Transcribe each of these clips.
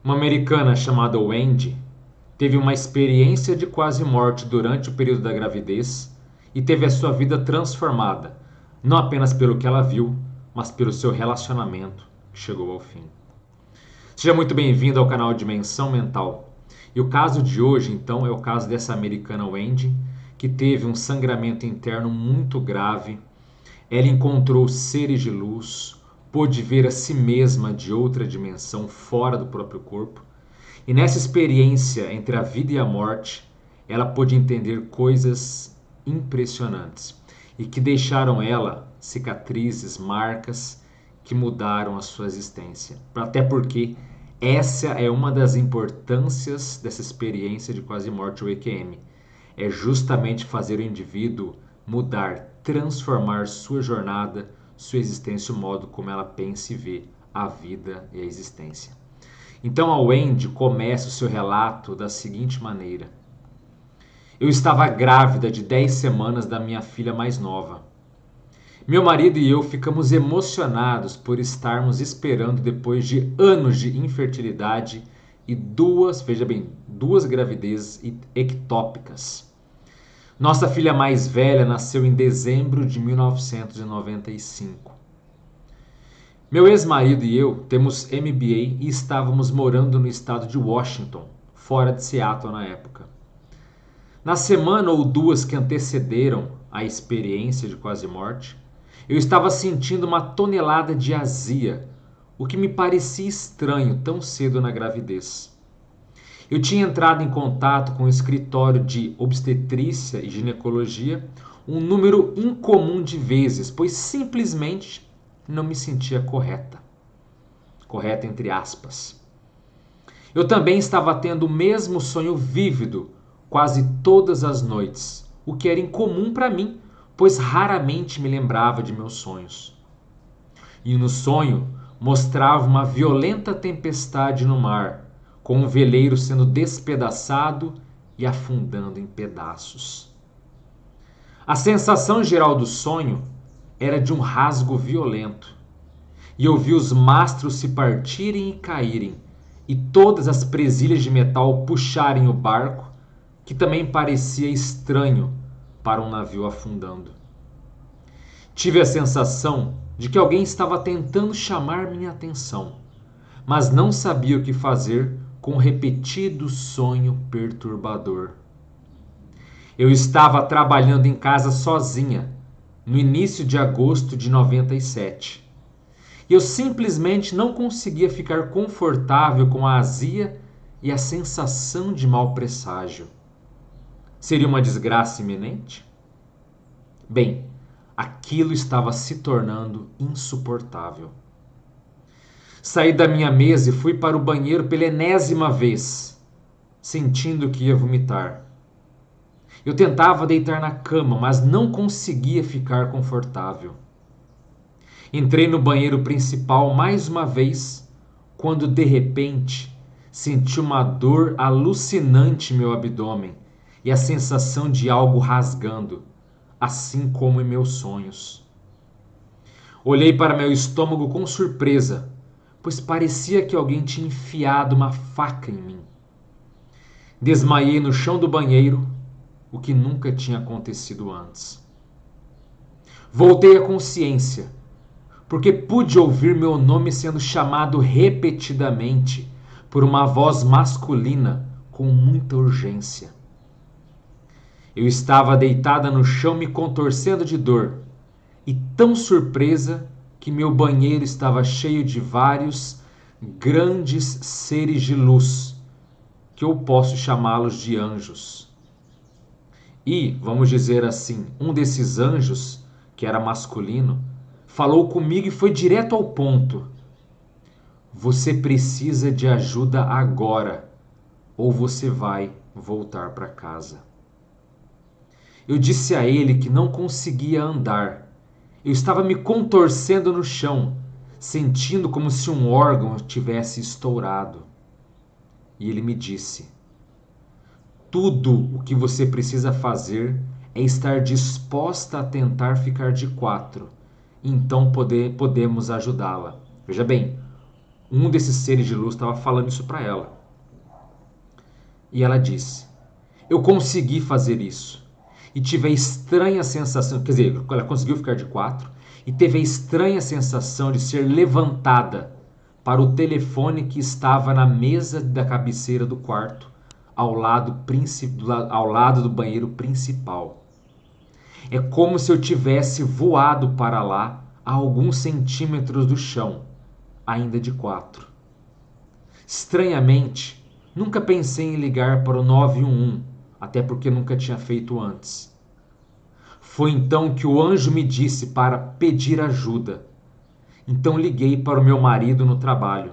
Uma americana chamada Wendy teve uma experiência de quase morte durante o período da gravidez e teve a sua vida transformada, não apenas pelo que ela viu, mas pelo seu relacionamento que chegou ao fim. Seja muito bem-vindo ao canal Dimensão Mental. E o caso de hoje, então, é o caso dessa americana Wendy, que teve um sangramento interno muito grave. Ela encontrou seres de luz, pôde ver a si mesma de outra dimensão fora do próprio corpo. E nessa experiência entre a vida e a morte, ela pôde entender coisas impressionantes e que deixaram ela cicatrizes, marcas que mudaram a sua existência. Até porque essa é uma das importâncias dessa experiência de quase morte ou EQM. É justamente fazer o indivíduo mudar, transformar sua jornada, sua existência, o modo como ela pensa e vê a vida e a existência. Então a Wendy começa o seu relato da seguinte maneira: eu estava grávida de 10 semanas da minha filha mais nova. Meu marido e eu ficamos emocionados por estarmos esperando depois de anos de infertilidade e veja bem, duas gravidezes ectópicas. Nossa filha mais velha nasceu em dezembro de 1995. Meu ex-marido e eu temos MBA e estávamos morando no estado de Washington, fora de Seattle na época. Na semana ou duas que antecederam a experiência de quase morte, eu estava sentindo uma tonelada de azia, o que me parecia estranho tão cedo na gravidez. Eu tinha entrado em contato com o escritório de obstetrícia e ginecologia um número incomum de vezes, pois simplesmente não me sentia correta. Correta entre aspas. Eu também estava tendo o mesmo sonho vívido quase todas as noites, o que era incomum para mim, pois raramente me lembrava de meus sonhos. E no sonho mostrava uma violenta tempestade no mar, com um veleiro sendo despedaçado e afundando em pedaços. A sensação geral do sonho era de um rasgo violento, e eu vi os mastros se partirem e caírem, e todas as presilhas de metal puxarem o barco, que também parecia estranho para um navio afundando. Tive a sensação de que alguém estava tentando chamar minha atenção, mas não sabia o que fazer com o repetido sonho perturbador. Eu estava trabalhando em casa sozinha, no início de agosto de 97. E eu simplesmente não conseguia ficar confortável com a azia e a sensação de mau presságio. Seria uma desgraça iminente? Bem, aquilo estava se tornando insuportável. Saí da minha mesa e fui para o banheiro pela enésima vez, sentindo que ia vomitar. Eu tentava deitar na cama, mas não conseguia ficar confortável. Entrei no banheiro principal mais uma vez, quando de repente senti uma dor alucinante em meu abdômen e a sensação de algo rasgando, assim como em meus sonhos. Olhei para meu estômago com surpresa, pois parecia que alguém tinha enfiado uma faca em mim. Desmaiei no chão do banheiro, o que nunca tinha acontecido antes. Voltei à consciência, porque pude ouvir meu nome sendo chamado repetidamente por uma voz masculina com muita urgência. Eu estava deitada no chão me contorcendo de dor e tão surpresa que meu banheiro estava cheio de vários grandes seres de luz, que eu posso chamá-los de anjos. E, vamos dizer assim, um desses anjos, que era masculino, falou comigo e foi direto ao ponto. Você precisa de ajuda agora, ou você vai voltar para casa. Eu disse a ele que não conseguia andar. Eu estava me contorcendo no chão, sentindo como se um órgão tivesse estourado. E ele me disse: tudo o que você precisa fazer é estar disposta a tentar ficar de quatro. Então podemos ajudá-la. Veja bem, Um desses seres de luz estava falando isso para ela. E ela disse: eu consegui fazer isso. E tive a estranha sensação, quer dizer, ela conseguiu ficar de 4 e teve a estranha sensação de ser levantada para o telefone que estava na mesa da cabeceira do quarto, ao lado do banheiro principal. É como se eu tivesse voado para lá a alguns centímetros do chão, ainda de 4. Estranhamente, nunca pensei em ligar para o 911, até porque nunca tinha feito antes. Foi então que o anjo me disse para pedir ajuda. Então liguei para o meu marido no trabalho.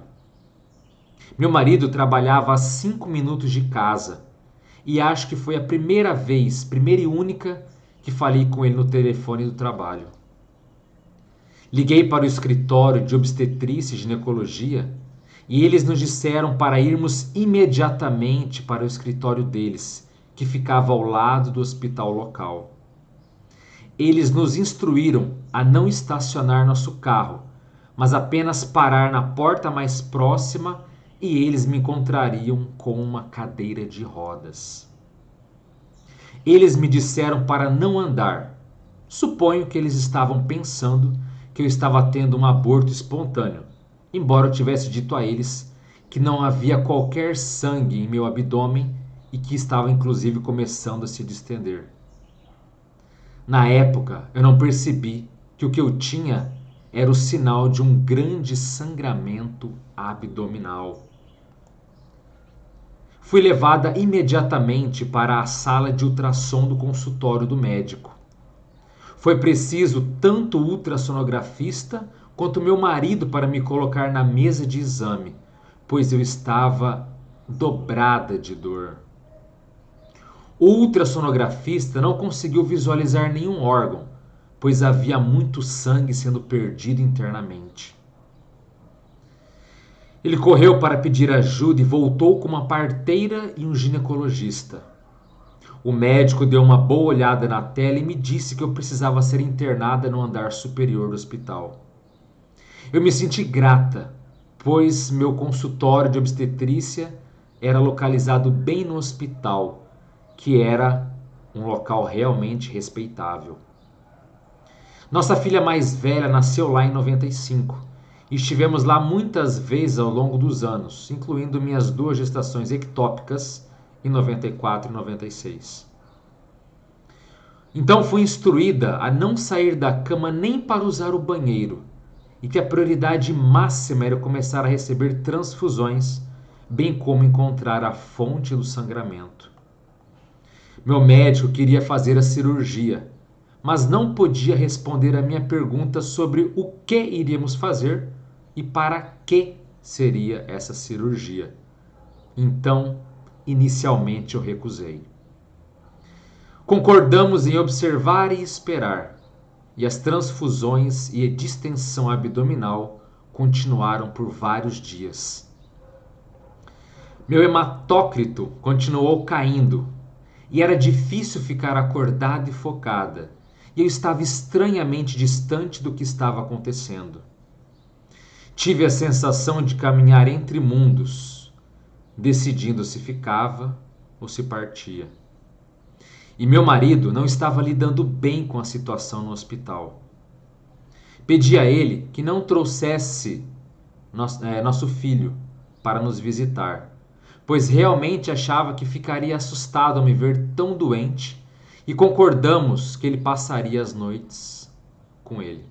Meu marido trabalhava a 5 minutos de casa e acho que foi a primeira e única, que falei com ele no telefone do trabalho. Liguei para o escritório de obstetrícia e ginecologia e eles nos disseram para irmos imediatamente para o escritório deles, que ficava ao lado do hospital local. Eles nos instruíram a não estacionar nosso carro, mas apenas parar na porta mais próxima e eles me encontrariam com uma cadeira de rodas. Eles me disseram para não andar. Suponho que eles estavam pensando que eu estava tendo um aborto espontâneo, embora eu tivesse dito a eles que não havia qualquer sangue em meu abdômen e que estava inclusive começando a se distender. Na época, eu não percebi que o que eu tinha era o sinal de um grande sangramento abdominal. Fui levada imediatamente para a sala de ultrassom do consultório do médico. Foi preciso tanto o ultrassonografista quanto meu marido para me colocar na mesa de exame, pois eu estava dobrada de dor. O ultrassonografista não conseguiu visualizar nenhum órgão, pois havia muito sangue sendo perdido internamente. Ele correu para pedir ajuda e voltou com uma parteira e um ginecologista. O médico deu uma boa olhada na tela e me disse que eu precisava ser internada no andar superior do hospital. Eu me senti grata, pois meu consultório de obstetrícia era localizado bem no hospital, que era um local realmente respeitável. Nossa filha mais velha nasceu lá em 95 e estivemos lá muitas vezes ao longo dos anos, incluindo minhas 2 gestações ectópicas em 94 e 96. Então fui instruída a não sair da cama nem para usar o banheiro e que a prioridade máxima era começar a receber transfusões, bem como encontrar a fonte do sangramento. Meu médico queria fazer a cirurgia, mas não podia responder a minha pergunta sobre o que iríamos fazer e para que seria essa cirurgia. Então, inicialmente eu recusei. Concordamos em observar e esperar, e as transfusões e a distensão abdominal continuaram por vários dias. Meu hematócrito continuou caindo, e era difícil ficar acordada e focada, e eu estava estranhamente distante do que estava acontecendo. Tive a sensação de caminhar entre mundos, decidindo se ficava ou se partia. E meu marido não estava lidando bem com a situação no hospital. Pedi a ele que não trouxesse nosso filho para nos visitar, pois realmente achava que ficaria assustado ao me ver tão doente, e concordamos que ele passaria as noites com ele.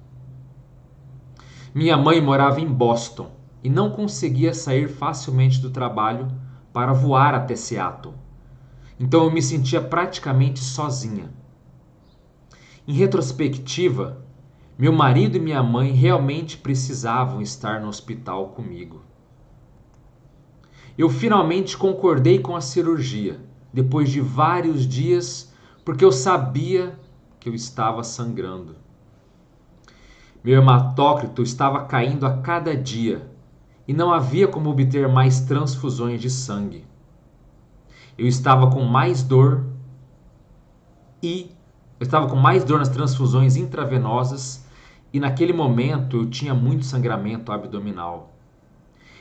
Minha mãe morava em Boston e não conseguia sair facilmente do trabalho para voar até Seattle, então eu me sentia praticamente sozinha. Em retrospectiva, meu marido e minha mãe realmente precisavam estar no hospital comigo. Eu finalmente concordei com a cirurgia, depois de vários dias, porque eu sabia que eu estava sangrando. Meu hematócrito estava caindo a cada dia e não havia como obter mais transfusões de sangue. Eu estava com mais dor nas transfusões intravenosas e naquele momento eu tinha muito sangramento abdominal.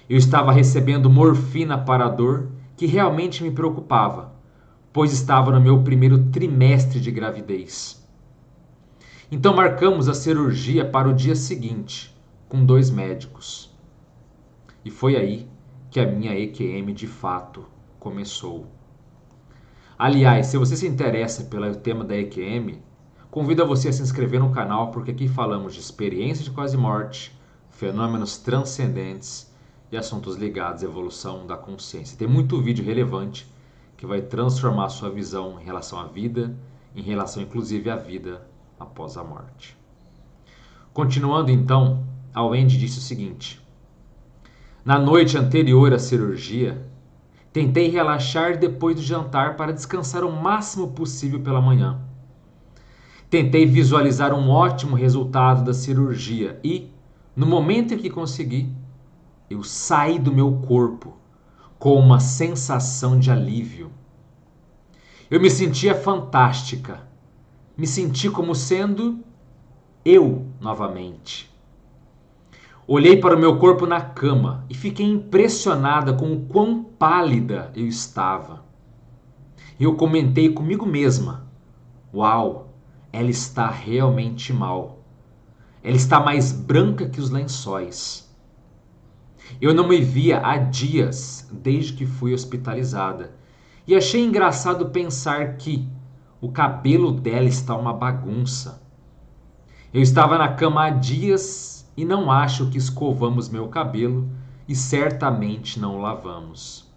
Eu estava recebendo morfina para a dor, que realmente me preocupava, pois estava no meu primeiro trimestre de gravidez. Então marcamos a cirurgia para o dia seguinte, com 2 médicos. E foi aí que a minha EQM de fato começou. Aliás, se você se interessa pelo tema da EQM, convido a você a se inscrever no canal, porque aqui falamos de experiência de quase morte, fenômenos transcendentes e assuntos ligados à evolução da consciência. Tem muito vídeo relevante que vai transformar a sua visão em relação à vida, em relação inclusive à vida após a morte. Continuando então, a Wendy disse o seguinte: na noite anterior à cirurgia, tentei relaxar depois do jantar para descansar o máximo possível pela manhã. Tentei visualizar um ótimo resultado da cirurgia e, no momento em que consegui, eu saí do meu corpo com uma sensação de alívio. Eu me sentia fantástica. Me senti como sendo eu novamente. Olhei para o meu corpo na cama e fiquei impressionada com o quão pálida eu estava. Eu comentei comigo mesma: uau, ela está realmente mal. Ela está mais branca que os lençóis. Eu não me via há dias desde que fui hospitalizada e achei engraçado pensar que o cabelo dela está uma bagunça. Eu estava na cama há dias e não acho que escovamos meu cabelo e certamente não o lavamos.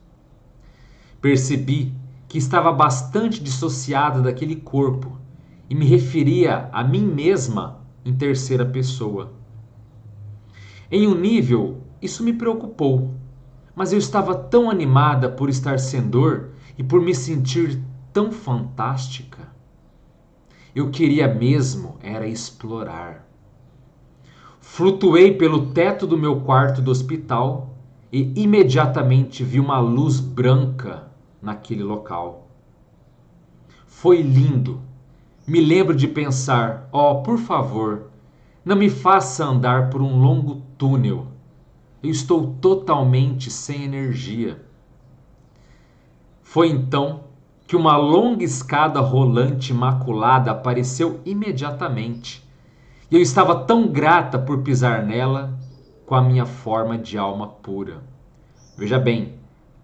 Percebi que estava bastante dissociada daquele corpo e me referia a mim mesma em terceira pessoa. Em um nível, isso me preocupou, mas eu estava tão animada por estar sem dor e por me sentir tão fantástica. Eu queria mesmo era explorar. Flutuei pelo teto do meu quarto do hospital e imediatamente vi uma luz branca naquele local. Foi lindo. Me lembro de pensar: oh, por favor, não me faça andar por um longo túnel. Eu estou totalmente sem energia. Foi então que uma longa escada rolante imaculada apareceu imediatamente. E eu estava tão grata por pisar nela com a minha forma de alma pura. Veja bem,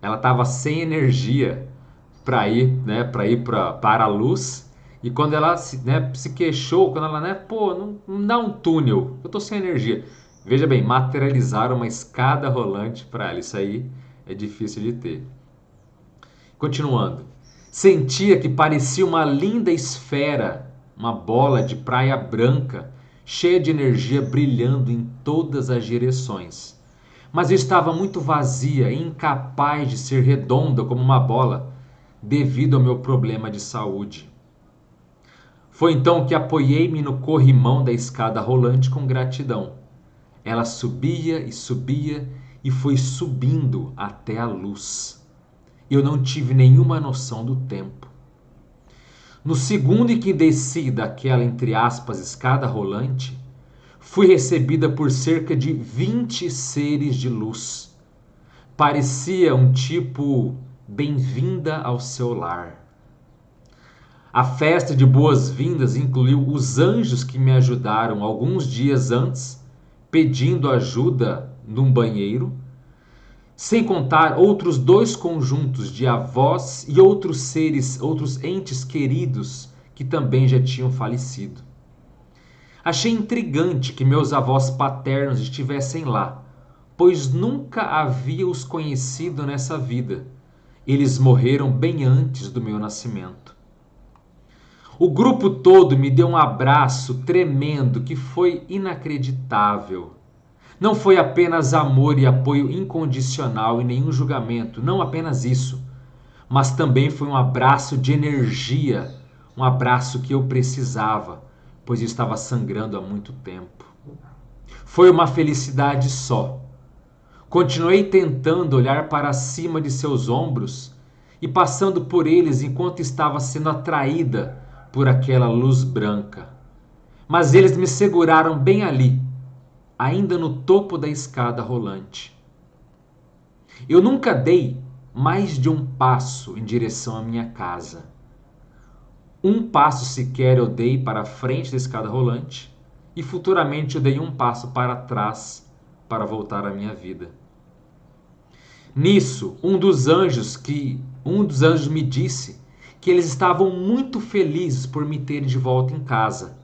ela estava sem energia para ir, né, para a luz. E quando ela se queixou, quando ela, pô, não dá um túnel, eu estou sem energia. Veja bem, materializar uma escada rolante para ela, isso aí é difícil de ter. Continuando. Sentia que parecia uma linda esfera, uma bola de praia branca, cheia de energia brilhando em todas as direções. Mas eu estava muito vazia e incapaz de ser redonda como uma bola, devido ao meu problema de saúde. Foi então que apoiei-me no corrimão da escada rolante com gratidão. Ela subia e foi subindo até a luz. Eu não tive nenhuma noção do tempo. No segundo em que desci daquela, entre aspas, escada rolante, fui recebida por cerca de 20 seres de luz. Parecia um tipo bem-vinda ao seu lar. A festa de boas-vindas incluiu os anjos que me ajudaram alguns dias antes, pedindo ajuda num banheiro, sem contar outros 2 conjuntos de avós e outros seres, outros entes queridos que também já tinham falecido. Achei intrigante que meus avós paternos estivessem lá, pois nunca havia os conhecido nessa vida. Eles morreram bem antes do meu nascimento. O grupo todo me deu um abraço tremendo que foi inacreditável. Não foi apenas amor e apoio incondicional e nenhum julgamento, não apenas isso, mas também foi um abraço de energia, um abraço que eu precisava, pois eu estava sangrando há muito tempo. Foi uma felicidade só. Continuei tentando olhar para cima de seus ombros e passando por eles enquanto estava sendo atraída por aquela luz branca. Mas eles me seguraram bem ali, ainda no topo da escada rolante. Eu nunca dei mais de um passo em direção à minha casa. Um passo sequer eu dei para a frente da escada rolante e futuramente eu dei um passo para trás para voltar à minha vida. Nisso, um dos anjos me disse que eles estavam muito felizes por me terem de volta em casa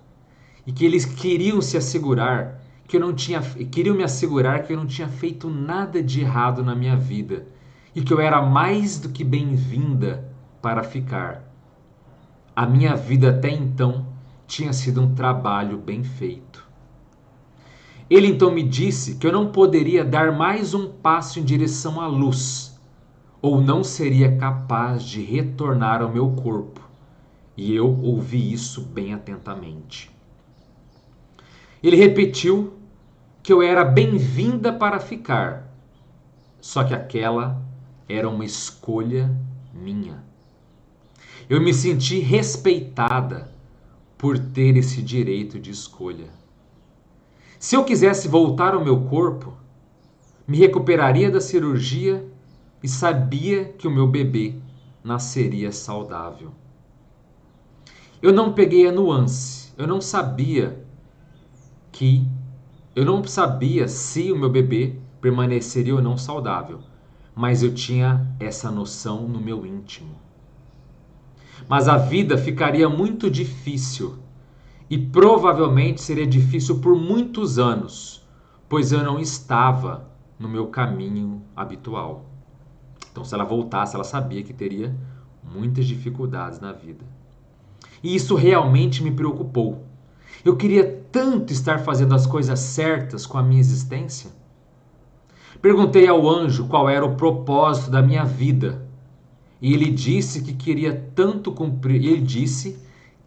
e que eles queriam se assegurar queriam me assegurar que eu não tinha feito nada de errado na minha vida e que eu era mais do que bem-vinda para ficar. A minha vida até então tinha sido um trabalho bem feito. Ele então me disse que eu não poderia dar mais um passo em direção à luz, ou não seria capaz de retornar ao meu corpo. E eu ouvi isso bem atentamente. Ele repetiu que eu era bem-vinda para ficar, só que aquela era uma escolha minha. Eu me senti respeitada por ter esse direito de escolha. Se eu quisesse voltar ao meu corpo, me recuperaria da cirurgia e sabia que o meu bebê nasceria saudável. Eu não peguei a nuance, eu não sabia se o meu bebê permaneceria ou não saudável, mas eu tinha essa noção no meu íntimo. Mas a vida ficaria muito difícil e provavelmente seria difícil por muitos anos, pois eu não estava no meu caminho habitual. Então, se ela voltasse, ela sabia que teria muitas dificuldades na vida. E isso realmente me preocupou. Eu queria tanto estar fazendo as coisas certas com a minha existência. Perguntei ao anjo qual era o propósito da minha vida. E ele disse que queria tanto cumprir, ele disse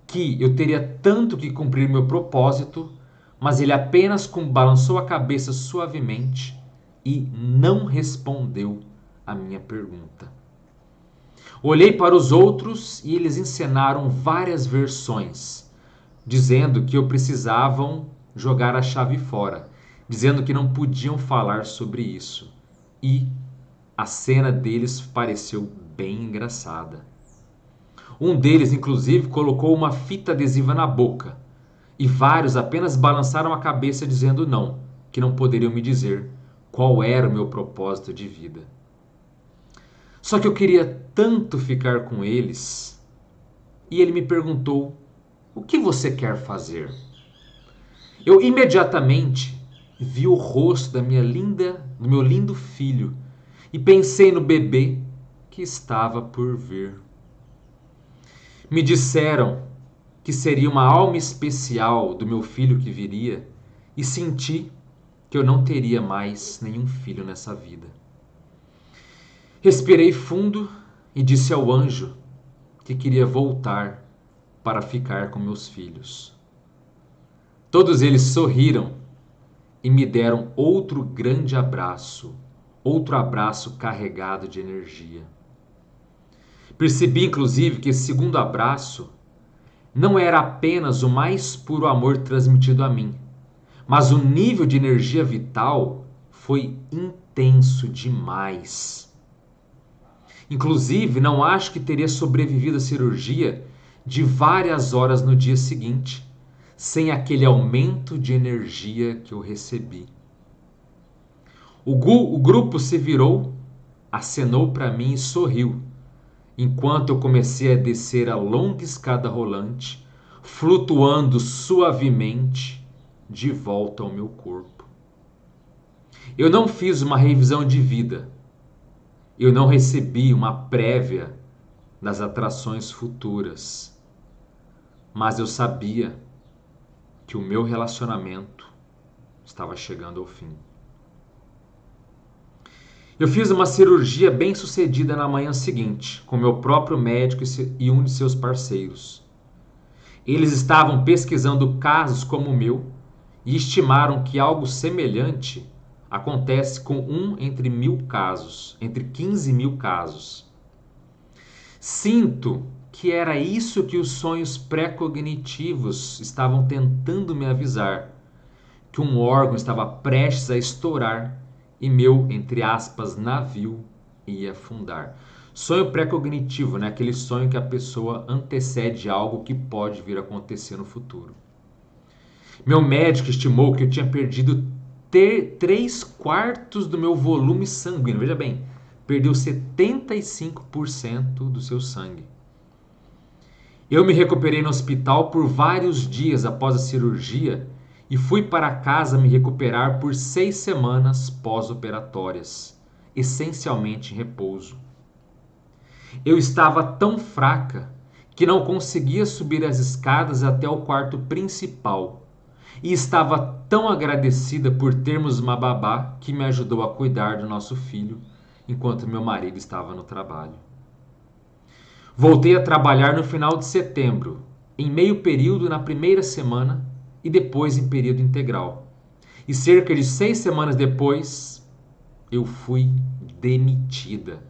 que eu teria tanto que cumprir meu propósito, mas ele apenas balançou a cabeça suavemente e não respondeu a minha pergunta. Olhei para os outros e eles encenaram várias versões, dizendo que eu precisavam jogar a chave fora, dizendo que não podiam falar sobre isso. E a cena deles pareceu bem engraçada. Um deles, inclusive, colocou uma fita adesiva na boca, e vários apenas balançaram a cabeça dizendo não, que não poderiam me dizer qual era o meu propósito de vida. Só que eu queria tanto ficar com eles, e ele me perguntou: "O que você quer fazer?" Eu imediatamente vi o rosto do meu lindo filho, e pensei no bebê que estava por vir. Me disseram que seria uma alma especial do meu filho que viria, e senti que eu não teria mais nenhum filho nessa vida. Respirei fundo e disse ao anjo que queria voltar para ficar com meus filhos. Todos eles sorriram e me deram outro grande abraço, outro abraço carregado de energia. Percebi, inclusive, que esse segundo abraço não era apenas o mais puro amor transmitido a mim, mas o nível de energia vital foi intenso demais. Inclusive, não acho que teria sobrevivido à cirurgia de várias horas no dia seguinte, sem aquele aumento de energia que eu recebi. O grupo se virou, acenou para mim e sorriu, enquanto eu comecei a descer a longa escada rolante, flutuando suavemente de volta ao meu corpo. Eu não fiz uma revisão de vida. Eu não recebi uma prévia das atrações futuras. Mas eu sabia que o meu relacionamento estava chegando ao fim. Eu fiz uma cirurgia bem sucedida na manhã seguinte, com meu próprio médico e um de seus parceiros. Eles estavam pesquisando casos como o meu e estimaram que algo semelhante acontece com entre 1.000 casos, entre 15.000 casos. Sinto que era isso que os sonhos pré-cognitivos estavam tentando me avisar, que um órgão estava prestes a estourar e meu, entre aspas, navio ia afundar. Sonho pré-cognitivo, né? Aquele sonho que a pessoa antecede algo que pode vir a acontecer no futuro. Meu médico estimou que eu tinha perdido 3/4 do meu volume sanguíneo. Veja bem, perdeu 75% do seu sangue. Eu me recuperei no hospital por vários dias após a cirurgia e fui para casa me recuperar por 6 semanas pós-operatórias, essencialmente em repouso. Eu estava tão fraca que não conseguia subir as escadas até o quarto principal e estava tão agradecida por termos uma babá que me ajudou a cuidar do nosso filho enquanto meu marido estava no trabalho. Voltei a trabalhar no final de setembro, em meio período na primeira semana e depois em período integral. E cerca de 6 semanas depois, eu fui demitida.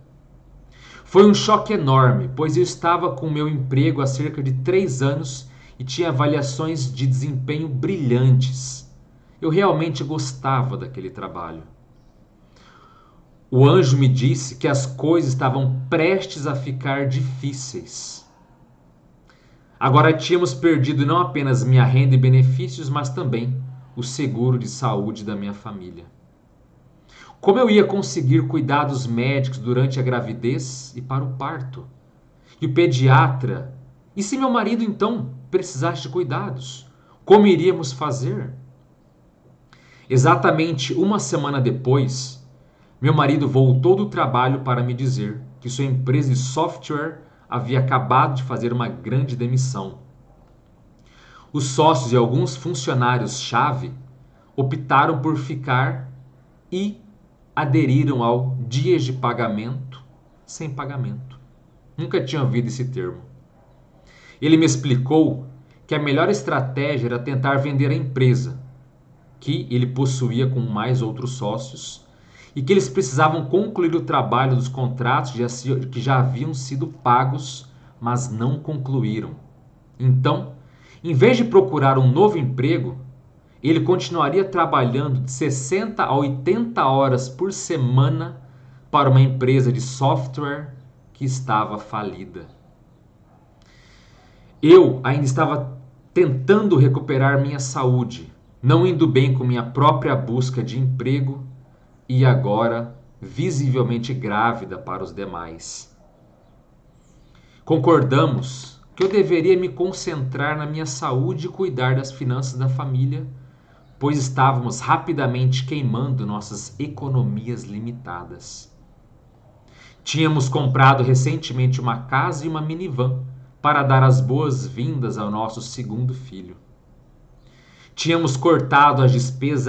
Foi um choque enorme, pois eu estava com meu emprego há cerca de 3 anos e tinha avaliações de desempenho brilhantes. Eu realmente gostava daquele trabalho. O anjo me disse que as coisas estavam prestes a ficar difíceis. Agora tínhamos perdido não apenas minha renda e benefícios, mas também o seguro de saúde da minha família. Como eu ia conseguir cuidados médicos durante a gravidez e para o parto? E o pediatra? E se meu marido então precisasse de cuidados? Como iríamos fazer? Exatamente uma semana depois, meu marido voltou do trabalho para me dizer que sua empresa de software havia acabado de fazer uma grande demissão. Os sócios e alguns funcionários-chave optaram por ficar e aderiram ao dias de pagamento sem pagamento. Nunca tinha ouvido esse termo. Ele me explicou que a melhor estratégia era tentar vender a empresa, que ele possuía com mais outros sócios, e que eles precisavam concluir o trabalho dos contratos que já haviam sido pagos, mas não concluíram. Então, em vez de procurar um novo emprego, ele continuaria trabalhando de 60 a 80 horas por semana para uma empresa de software que estava falida. Eu ainda estava tentando recuperar minha saúde, não indo bem com minha própria busca de emprego e agora visivelmente grávida para os demais. Concordamos que eu deveria me concentrar na minha saúde e cuidar das finanças da família, pois estávamos rapidamente queimando nossas economias limitadas. Tínhamos comprado recentemente uma casa e uma minivan para dar as boas-vindas ao nosso segundo filho. Tínhamos cortado as despesas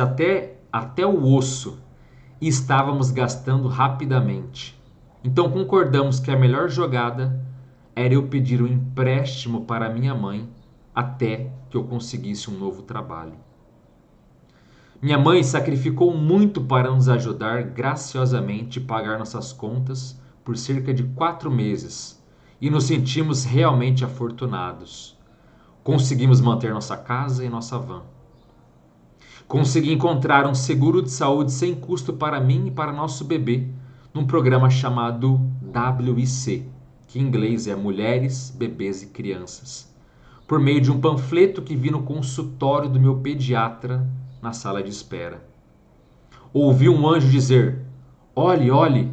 até o osso e estávamos gastando rapidamente. Então concordamos que a melhor jogada era eu pedir um empréstimo para minha mãe até que eu conseguisse um novo trabalho. Minha mãe sacrificou muito para nos ajudar graciosamente a pagar nossas contas por cerca de 4 meses e nos sentimos realmente afortunados. Conseguimos manter nossa casa e nossa van. Consegui encontrar um seguro de saúde sem custo para mim e para nosso bebê, num programa chamado WIC, que em inglês é Mulheres, Bebês e Crianças, por meio de um panfleto que vi no consultório do meu pediatra na sala de espera. Ouvi um anjo dizer: "Olhe, olhe."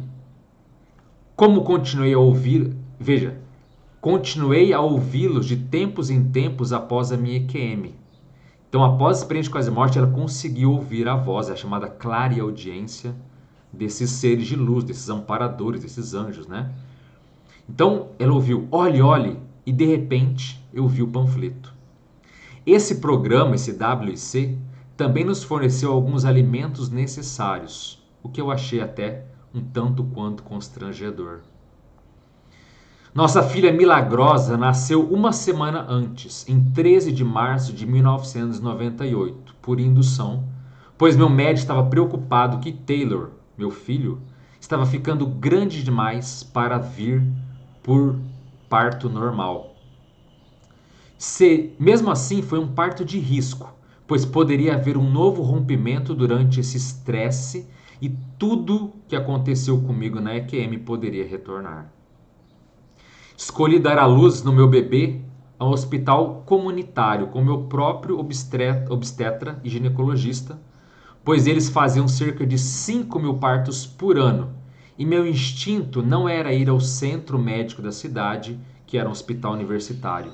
Como continuei a ouvir, veja, continuei a ouvi-los de tempos em tempos após a minha EQM. Então, após a experiência de quase morte, ela conseguiu ouvir a voz, a chamada clareaudiência desses seres de luz, desses amparadores, desses anjos, né? Então, ela ouviu, olhe, olhe, e de repente eu vi o panfleto. Esse programa, esse WIC, também nos forneceu alguns alimentos necessários, o que eu achei até um tanto quanto constrangedor. Nossa filha milagrosa nasceu uma semana antes, em 13 de março de 1998, por indução, pois meu médico estava preocupado que Taylor, meu filho, estava ficando grande demais para vir por parto normal. Mesmo assim, foi um parto de risco, pois poderia haver um novo rompimento durante esse estresse e tudo que aconteceu comigo na EQM poderia retornar. Escolhi dar à luz no meu bebê a um hospital comunitário com meu próprio obstetra e ginecologista, pois eles faziam cerca de 5.000 partos por ano, e meu instinto não era ir ao centro médico da cidade, que era um hospital universitário.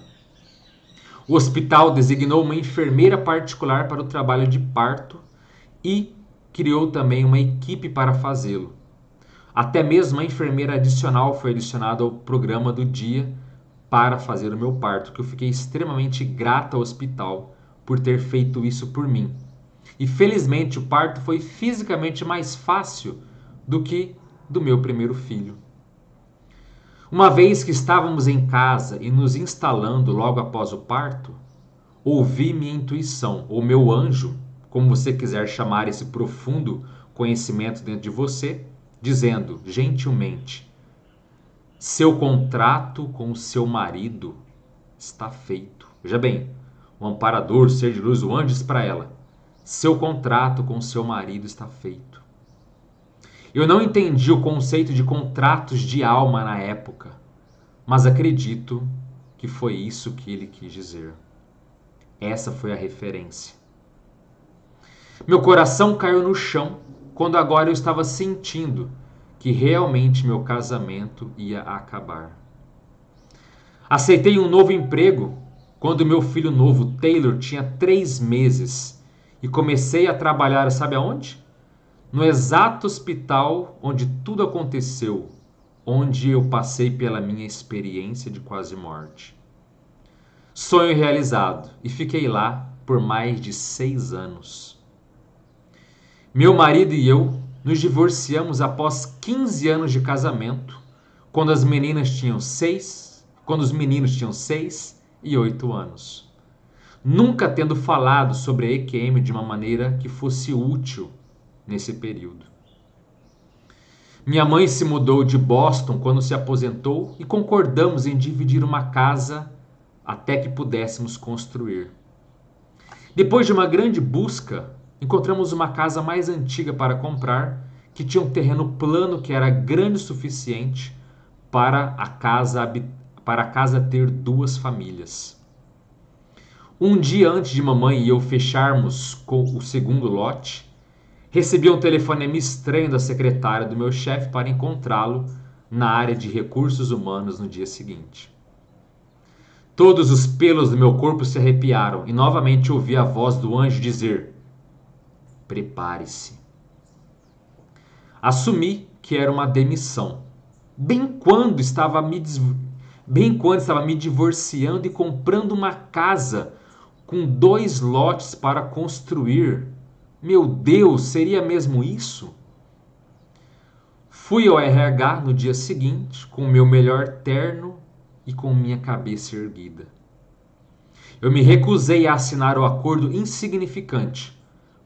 O hospital designou uma enfermeira particular para o trabalho de parto e criou também uma equipe para fazê-lo. Até mesmo uma enfermeira adicional foi adicionada ao programa do dia para fazer o meu parto, que eu fiquei extremamente grata ao hospital por ter feito isso por mim. E felizmente o parto foi fisicamente mais fácil do que do meu primeiro filho. Uma vez que estávamos em casa e nos instalando logo após o parto, ouvi minha intuição, ou meu anjo, como você quiser chamar esse profundo conhecimento dentro de você, dizendo gentilmente: seu contrato com o seu marido está feito. Veja bem, o amparador, o ser de luz, o anjo diz para ela: seu contrato com o seu marido está feito. Eu não entendi o conceito de contratos de alma na época, mas acredito que foi isso que ele quis dizer. Essa foi a referência. Meu coração caiu no chão quando agora eu estava sentindo que realmente meu casamento ia acabar. Aceitei um novo emprego quando meu filho novo, Taylor, tinha 3 meses e comecei a trabalhar, sabe aonde? No exato hospital onde tudo aconteceu, onde eu passei pela minha experiência de quase morte. Sonho realizado, e fiquei lá por mais de 6 anos. Meu marido e eu nos divorciamos após 15 anos de casamento, quando os meninos tinham 6 e 8 anos. Nunca tendo falado sobre a EQM de uma maneira que fosse útil nesse período. Minha mãe se mudou de Boston quando se aposentou e concordamos em dividir uma casa até que pudéssemos construir. Depois de uma grande busca, encontramos uma casa mais antiga para comprar, que tinha um terreno plano que era grande o suficiente para a casa ter 2 famílias. Um dia antes de mamãe e eu fecharmos com o segundo lote, recebi um telefonema estranho da secretária do meu chefe para encontrá-lo na área de recursos humanos no dia seguinte. Todos os pelos do meu corpo se arrepiaram e novamente ouvi a voz do anjo dizer: prepare-se. Assumi que era uma demissão, bem quando estava me divorciando e comprando uma casa com 2 lotes para construir. Meu Deus, seria mesmo isso? Fui ao RH no dia seguinte com o meu melhor terno e com minha cabeça erguida. Eu me recusei a assinar o acordo insignificante,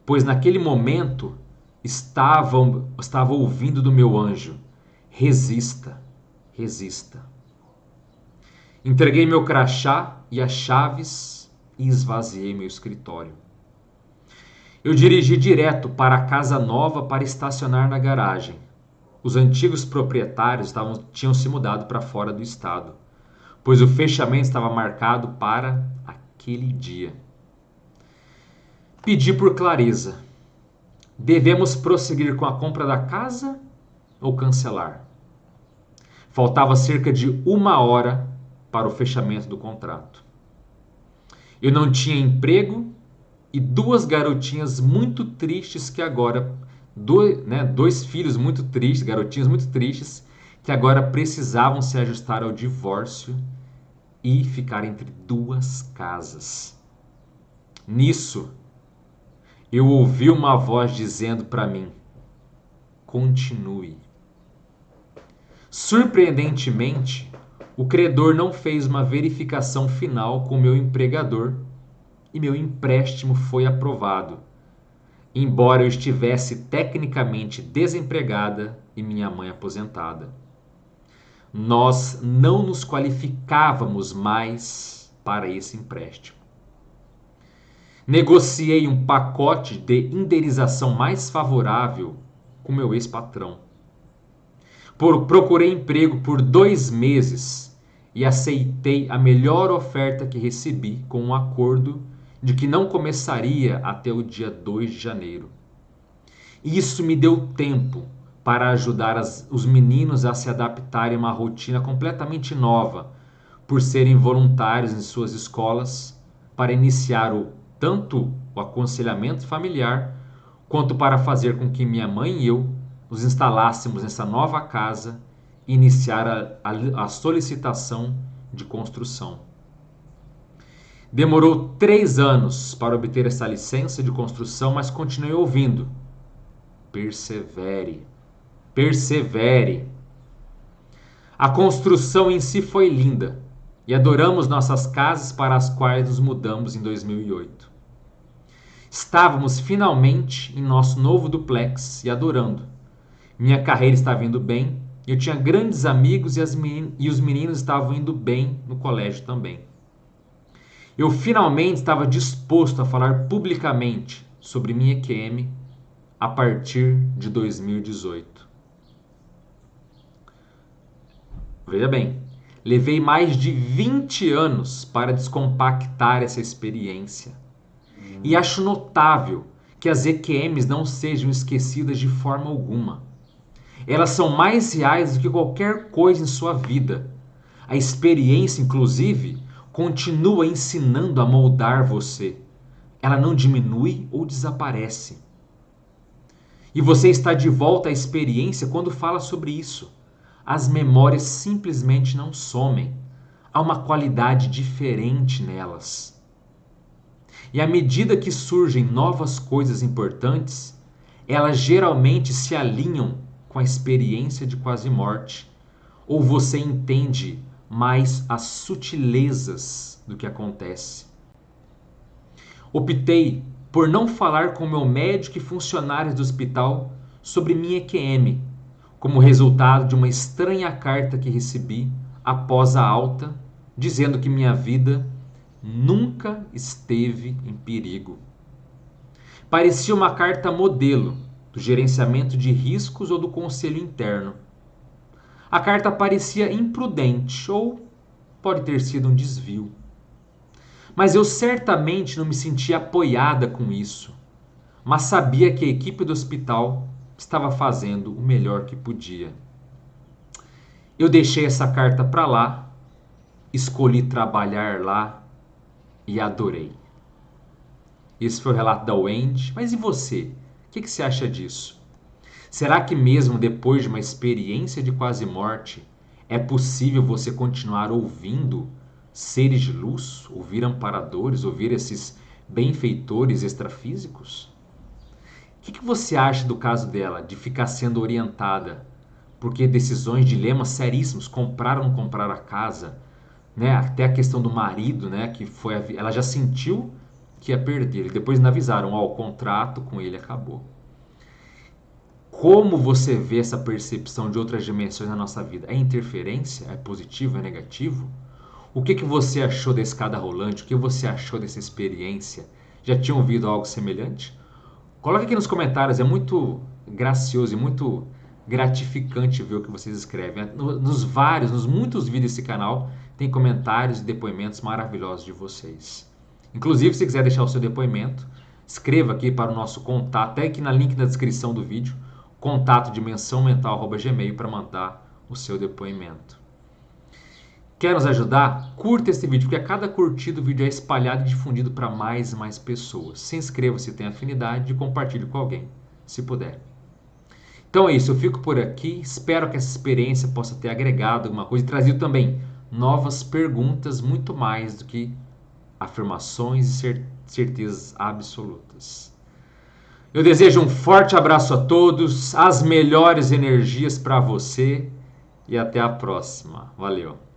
pois naquele momento estava ouvindo do meu anjo: resista, resista. Entreguei meu crachá e as chaves e esvaziei meu escritório. Eu dirigi direto para a casa nova para estacionar na garagem. Os antigos proprietários tinham se mudado para fora do estado, pois o fechamento estava marcado para aquele dia. Pedi por clareza: devemos prosseguir com a compra da casa ou cancelar? Faltava cerca de 1 hora para o fechamento do contrato. Eu não tinha emprego e 2 garotinhas muito tristes que agora... 2 filhos muito tristes, garotinhos muito tristes, que agora precisavam se ajustar ao divórcio e ficar entre 2 casas. Nisso, eu ouvi uma voz dizendo para mim: continue. Surpreendentemente, o credor não fez uma verificação final com meu empregador e meu empréstimo foi aprovado, embora eu estivesse tecnicamente desempregada e minha mãe aposentada. Nós não nos qualificávamos mais para esse empréstimo. Negociei um pacote de indenização mais favorável com meu ex-patrão. Procurei emprego por 2 meses e aceitei a melhor oferta que recebi com um acordo de que não começaria até o dia 2 de janeiro. Isso me deu tempo para ajudar os meninos a se adaptarem a uma rotina completamente nova, por serem voluntários em suas escolas, para iniciar tanto o aconselhamento familiar, quanto para fazer com que minha mãe e eu nos instalássemos nessa nova casa e iniciar a solicitação de construção. Demorou 3 anos para obter essa licença de construção, mas continuei ouvindo. Persevere, persevere. A construção em si foi linda e adoramos nossas casas para as quais nos mudamos em 2008. Estávamos finalmente em nosso novo duplex e adorando. Minha carreira estava indo bem, eu tinha grandes amigos e os meninos estavam indo bem no colégio também. Eu finalmente estava disposto a falar publicamente sobre minha EQM a partir de 2018. Veja bem, levei mais de 20 anos para descompactar essa experiência. E acho notável que as EQMs não sejam esquecidas de forma alguma. Elas são mais reais do que qualquer coisa em sua vida. A experiência, inclusive, continua ensinando a moldar você. Ela não diminui ou desaparece. E você está de volta à experiência quando fala sobre isso. As memórias simplesmente não somem. Há uma qualidade diferente nelas. E à medida que surgem novas coisas importantes, elas geralmente se alinham com a experiência de quase morte, ou você entende mais as sutilezas do que acontece. Optei por não falar com meu médico e funcionários do hospital sobre minha EQM, como resultado de uma estranha carta que recebi após a alta, dizendo que minha vida nunca esteve em perigo. Parecia uma carta modelo do gerenciamento de riscos ou do conselho interno. A carta parecia imprudente ou pode ter sido um desvio. Mas eu certamente não me sentia apoiada com isso, mas sabia que a equipe do hospital estava fazendo o melhor que podia. Eu deixei essa carta para lá, escolhi trabalhar lá e adorei. Esse foi o relato da Wendy, mas e você? O que você acha disso? Será que mesmo depois de uma experiência de quase morte, é possível você continuar ouvindo seres de luz, ouvir amparadores, ouvir esses benfeitores extrafísicos? O que você acha do caso dela, de ficar sendo orientada? Porque decisões, dilemas seríssimos, comprar ou não comprar a casa, né? Até a questão do marido, né? Que ela já sentiu que ia perder, e depois ainda avisaram, o contrato com ele acabou. Como você vê essa percepção de outras dimensões na nossa vida? É interferência? É positivo? É negativo? O que você achou da escada rolante? O que você achou dessa experiência? Já tinha ouvido algo semelhante? Coloque aqui nos comentários, é muito gracioso e muito gratificante ver o que vocês escrevem. Nos muitos vídeos desse canal, tem comentários e depoimentos maravilhosos de vocês. Inclusive, se quiser deixar o seu depoimento, escreva aqui para o nosso contato, até aqui na link na descrição do vídeo, contato dimensãomental@gmail para mandar o seu depoimento. Quer nos ajudar? Curta esse vídeo, porque a cada curtida o vídeo é espalhado e difundido para mais e mais pessoas. Se inscreva se tem afinidade e compartilhe com alguém, se puder. Então é isso, eu fico por aqui. Espero que essa experiência possa ter agregado alguma coisa e trazido também novas perguntas, muito mais do que afirmações e certezas absolutas. Eu desejo um forte abraço a todos, as melhores energias para você e até a próxima. Valeu!